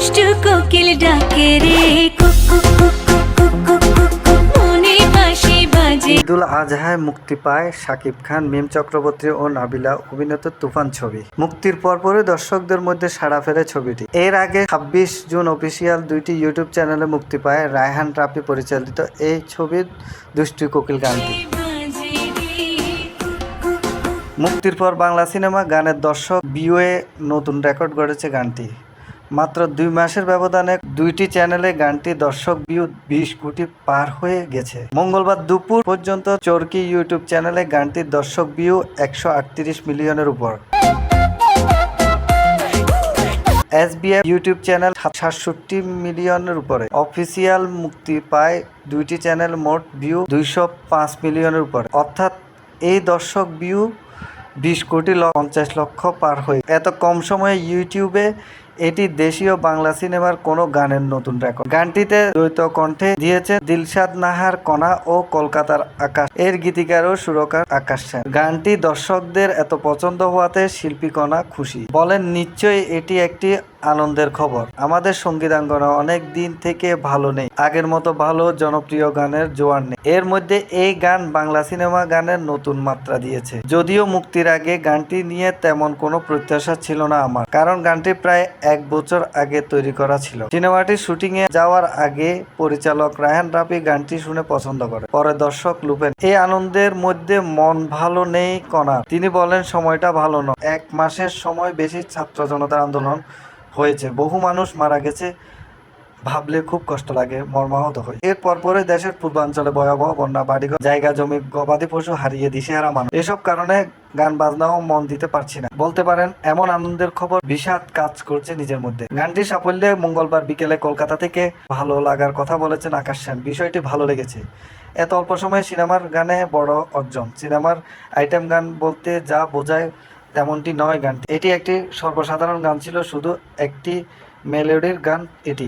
দুষ্টু কোকিল ডাকে রে কুকু কুকু কুকু কুকু মনে বাঁশি বাজে। ঈদুল আজহায় মুক্তি পায় শাকিব খান, মিম চক্রবর্তী ও নাবিলা অভিনীত তুফান ছবি। মুক্তির পরপরই দর্শকদের মধ্যে সাড়া ফেলে ছবিটি। এর আগে 26 জুন অফিসিয়াল দুইটি ইউটিউব চ্যানেলে মুক্তি পায় রায়হান রাফি পরিচালিত এই ছবির দুষ্টু কোকিল গানটি। মুক্তির পর বাংলা সিনেমা গানের দর্শক ভিউয়ে নতুন রেকর্ড গড়েছে গানটি। মাত্র 2 মাসের ব্যবধানে দুইটি চ্যানেলে গানটি দর্শক ভিউ 20 কোটি পার হয়ে গেছে। মঙ্গলবার দুপুর পর্যন্ত চরকি ইউটিউব চ্যানেলে গানটির দর্শক ভিউ 138 মিলিয়নের উপর। SBF ইউটিউব চ্যানেল 67 মিলিয়নের উপরে। অফিসিয়াল মুক্তি পায় দুইটি চ্যানেল মোট ভিউ 205 মিলিয়নের উপরে। অর্থাৎ এই দর্শক ভিউ 20 কোটি 50 লক্ষ পার হয়ে। এত কম সময়ে ইউটিউবে এটি দেশীয় বাংলা সিনেমার কোনো গানের নতুন রেকর্ড। গানটিতে দ্বৈত কণ্ঠে দিয়েছে দিলশাদ নাহার কণা ও কলকাতার আকাশ এর গীতিকার ও সুরকার আকাশ সেন। গানটি দর্শকদের এত পছন্দ হওয়াতে শিল্পী কণা খুশি। বলেন, নিশ্চয়ই এটি একটি আনন্দের খবর। আমাদের সঙ্গীতাঙ্গনা অনেক দিন থেকে ভালো নেই, আগের মতো ভালো জনপ্রিয় গানের জোয়ার নেই। এর মধ্যে এই গান বাংলা সিনেমা গানের নতুন মাত্রা দিয়েছে। যদিও মুক্তির আগে গানটি নিয়ে তেমন কোনো প্রত্যাশা ছিল না আমার, কারণ গানটি প্রায় 1 বছর আগে তৈরি করা ছিল। সিনেমাটির শুটিং এ যাওয়ার আগে পরিচালক রায়হান রাফি গানটি শুনে পছন্দ করে, পরে দর্শক লুপেন। এই আনন্দের মধ্যে মন ভালো নেই কণার। তিনি বলেন, সময়টা ভালো নয়। 1 মাসের সময় বেশি ছাত্র জনতার আন্দোলন হয়েছে, বহু মানুষ মারা গেছে, ভাবলে খুব কষ্ট লাগে, মর্মাহত হয়। এর পরপরে দেশের পূর্বাঞ্চলে ভয়াবহ বন্যা, বাড়িঘর, জায়গা জমি, গবাদি পশু হারিয়ে দিশেহারা মানুষ। এসব কারণে গান বাজনাও মন দিতে পারছি না। বলতে পারেন এমন আনন্দের খবর বিষাদ কাজ করছে নিজের মধ্যে। গানটির সাফল্যে মঙ্গলবার বিকেলে কলকাতা থেকে ভালো লাগার কথা বলেছেন আকাশ সেন। বিষয়টি ভালো লেগেছে। এত অল্প সময়ে সিনেমার গানে বড় অর্জন। সিনেমার আইটেম গান বলতে যা বোঝায় তেমনটি নয় গানটি। এটি একটি সর্বসাধারণ গান ছিল, শুধু একটি মেলোডির গান এটি।